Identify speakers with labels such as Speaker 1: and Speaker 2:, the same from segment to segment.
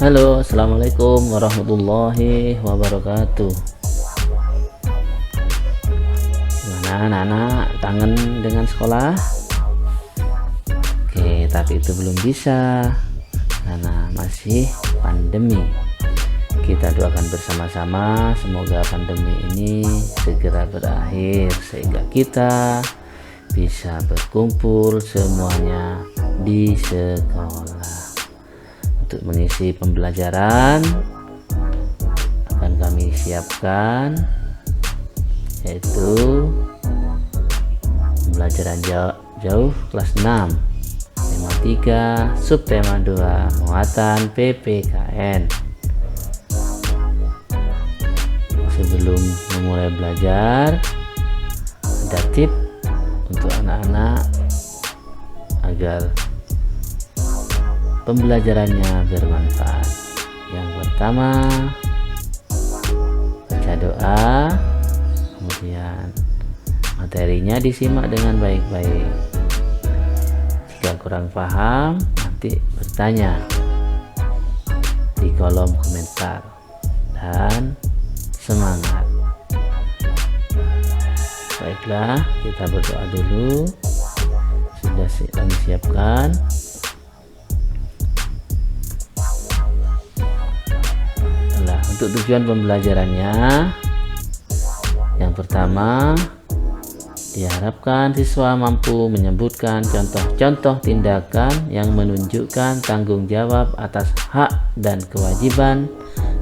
Speaker 1: Halo, assalamualaikum warahmatullahi wabarakatuh. Gimana anak-anak, kangen dengan sekolah? Oke, tapi itu belum bisa karena masih pandemi. Kita doakan bersama-sama semoga pandemi ini segera berakhir sehingga kita bisa berkumpul semuanya di sekolah. Untuk mengisi pembelajaran akan kami siapkan yaitu pembelajaran jauh kelas 6 tema 3 subtema 2 muatan PPKN. Sebelum memulai belajar, ada tips untuk anak-anak agar pembelajarannya bermanfaat. Yang pertama, baca doa, kemudian materinya disimak dengan baik-baik. Jika kurang paham, nanti bertanya di kolom komentar. Dan semangat. Baiklah, kita berdoa dulu. Sudah kami siapkan. Untuk tujuan pembelajarannya, yang pertama, diharapkan siswa mampu menyebutkan contoh-contoh tindakan yang menunjukkan tanggung jawab atas hak dan kewajiban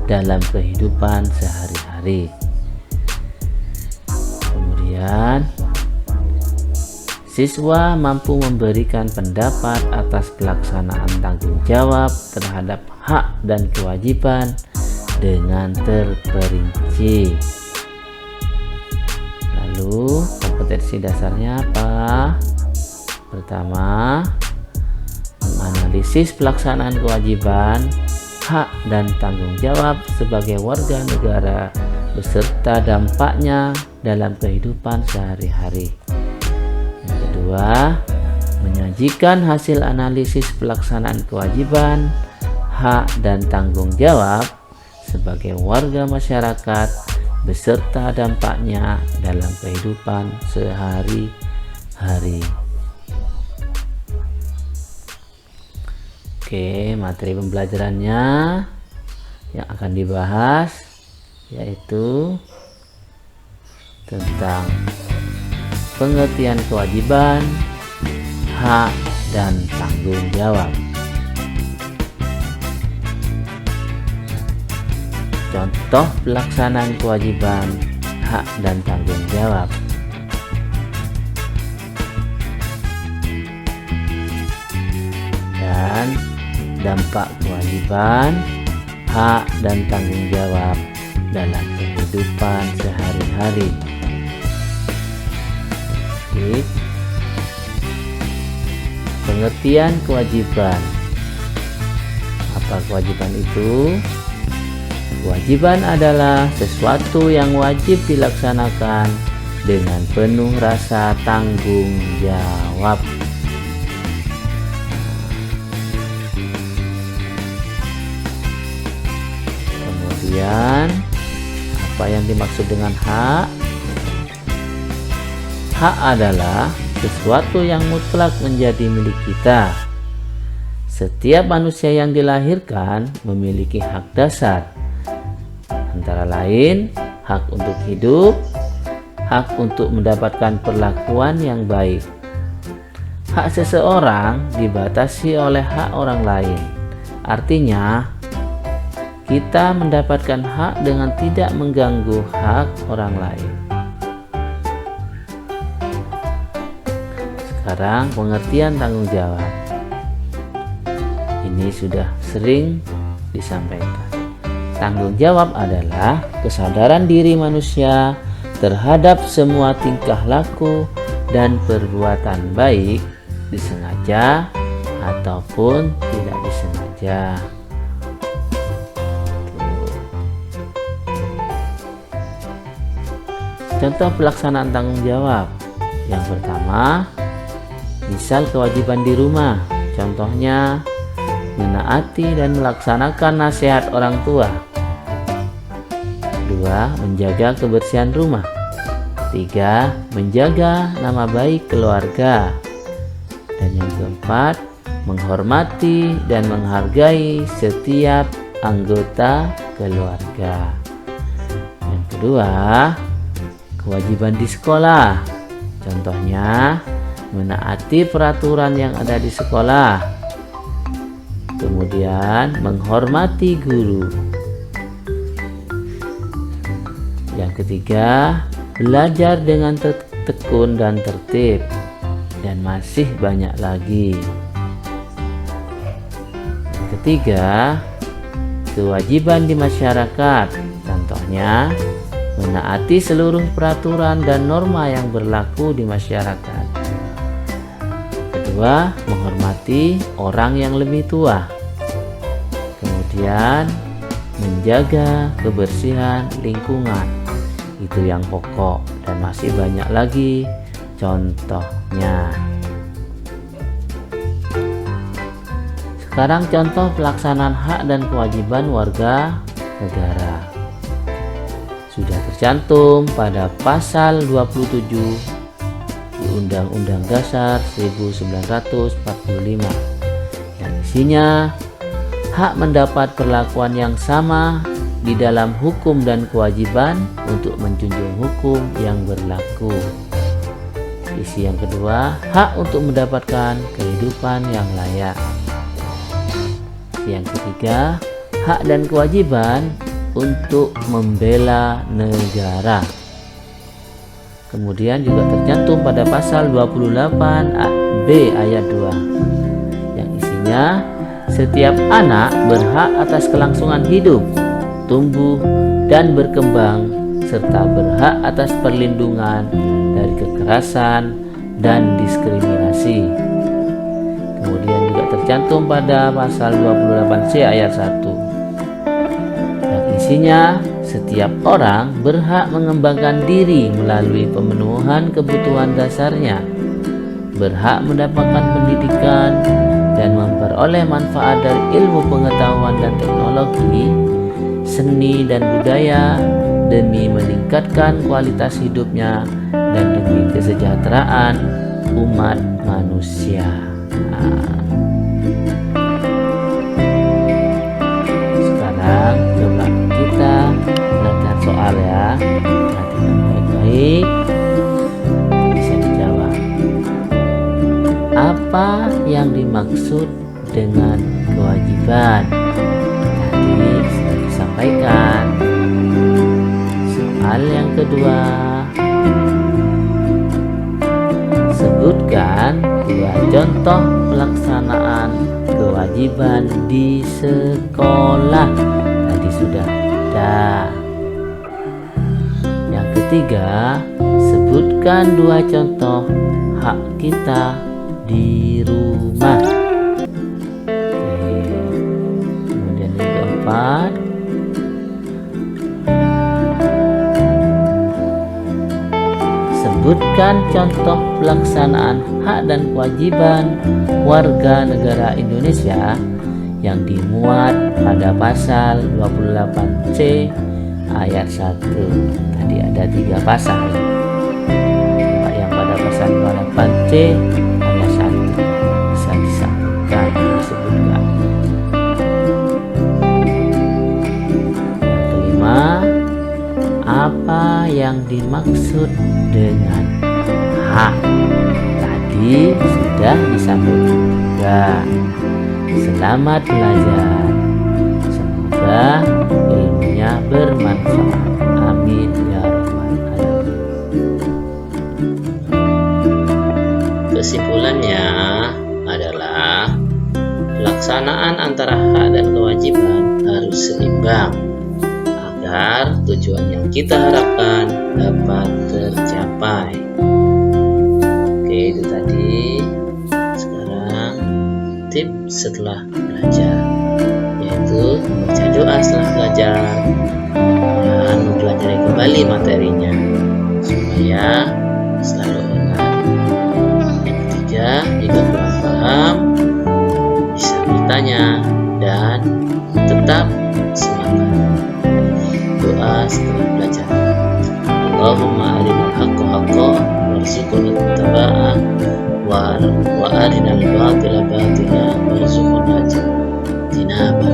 Speaker 1: dalam kehidupan sehari-hari. Kemudian, siswa mampu memberikan pendapat atas pelaksanaan tanggung jawab terhadap hak dan kewajiban dengan terperinci. Lalu kompetensi dasarnya apa? Pertama, menganalisis pelaksanaan kewajiban, hak dan tanggung jawab sebagai warga negara beserta dampaknya dalam kehidupan sehari-hari. Yang kedua, menyajikan hasil analisis pelaksanaan kewajiban, hak dan tanggung jawab sebagai warga masyarakat beserta dampaknya dalam kehidupan sehari-hari. Oke, materi pembelajarannya yang akan dibahas yaitu tentang pengertian kewajiban, hak dan tanggung jawab. Contoh pelaksanaan kewajiban, hak dan tanggung jawab. Dan dampak kewajiban, hak dan tanggung jawab dalam kehidupan sehari-hari. Pengertian kewajiban. Apa kewajiban itu? Kewajiban adalah sesuatu yang wajib dilaksanakan dengan penuh rasa tanggung jawab. Kemudian, apa yang dimaksud dengan hak? Hak adalah sesuatu yang mutlak menjadi milik kita. Setiap manusia yang dilahirkan memiliki hak dasar. Antara lain, hak untuk hidup, hak untuk mendapatkan perlakuan yang baik. Hak seseorang dibatasi oleh hak orang lain. Artinya, kita mendapatkan hak dengan tidak mengganggu hak orang lain. Sekarang, pengertian tanggung jawab. Ini sudah sering disampaikan. Tanggung jawab adalah kesadaran diri manusia terhadap semua tingkah laku dan perbuatan baik disengaja ataupun tidak disengaja. Contoh pelaksanaan tanggung jawab. Yang pertama, misal kewajiban di rumah. Contohnya, menaati dan melaksanakan nasihat orang tua. 2. Menjaga kebersihan rumah. 3. Menjaga nama baik keluarga. Dan yang keempat, menghormati dan menghargai setiap anggota keluarga. Yang kedua, kewajiban di sekolah. Contohnya, menaati peraturan yang ada di sekolah. Kemudian, menghormati guru. Yang ketiga, belajar dengan tekun dan tertib. Dan masih banyak lagi. Yang ketiga, kewajiban di masyarakat. Contohnya, menaati seluruh peraturan dan norma yang berlaku di masyarakat. Kedua, menghormati orang yang lebih tua. Kemudian, menjaga kebersihan lingkungan. Itu yang pokok dan masih banyak lagi contohnya. Sekarang contoh pelaksanaan hak dan kewajiban warga negara. Sudah tercantum pada pasal 27 di Undang-Undang Dasar 1945 yang isinya hak mendapat perlakuan yang sama di dalam hukum dan kewajiban untuk menjunjung hukum yang berlaku. Isi yang kedua, hak untuk mendapatkan kehidupan yang layak. Yang ketiga, hak dan kewajiban untuk membela negara. Kemudian juga tercantum pada pasal 28B ayat 2 yang isinya setiap anak berhak atas kelangsungan hidup, tumbuh dan berkembang serta berhak atas perlindungan dari kekerasan dan diskriminasi. Kemudian juga tercantum pada pasal 28C ayat 1 yang isinya setiap orang berhak mengembangkan diri melalui pemenuhan kebutuhan dasarnya, berhak mendapatkan pendidikan dan memperoleh manfaat dari ilmu pengetahuan dan teknologi, seni dan budaya demi meningkatkan kualitas hidupnya dan demi kesejahteraan umat manusia. Sekarang coba kita belajar soal ya. Perhatikan baik-baik, bisa dijawab. Apa yang dimaksud dengan kewajiban? Tadi sudah disampaikan. Soal yang kedua, sebutkan 2 contoh pelaksanaan kewajiban di sekolah. Tadi sudah ada. Yang ketiga, sebutkan 2 contoh hak kita di rumah. Kemudian yang keempat, sebutkan contoh pelaksanaan hak dan kewajiban warga negara Indonesia yang dimuat pada pasal 28C ayat 1. Tadi ada 3 pasal. Yang pada pasal 28C ayat 1 bisa disebutkan. Yang kelima, apa yang dimaksud dengan hak? Tadi sudah disambut juga. Selamat belajar. Semoga ilmunya bermanfaat. Amin ya rabbal alamin. Kesimpulannya adalah pelaksanaan antara hak dan kewajiban harus seimbang agar tujuan yang kita harapkan dapat tercapai. Oke, itu tadi. Sekarang tips setelah belajar, yaitu membaca doa setelah belajar dan mempelajari kembali materinya supaya selalu ingat. Yang ketiga, jika kurang paham bisa bertanya tetap semangat. Doa setelah belajar. Allahumma arinal haqqa haqqan warzuqna ittiba'a wa arinal batila batila warzuqna ijtinaba.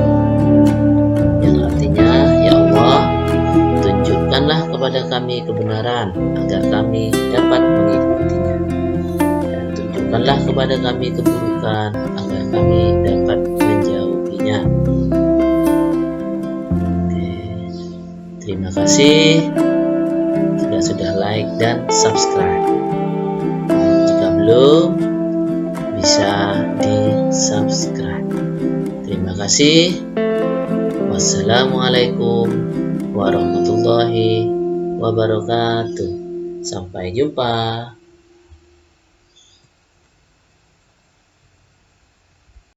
Speaker 1: Yang artinya, ya Allah, tunjukkanlah kepada kami kebenaran agar kami dapat mengikutinya, dan tunjukkanlah kepada kami keburukan agar kami dapat menjauhinya. Oke. Terima kasih sudah like dan subscribe. Jika belum, bisa di subscribe. Terima kasih. Wassalamualaikum warahmatullahi wabarakatuh. Sampai jumpa.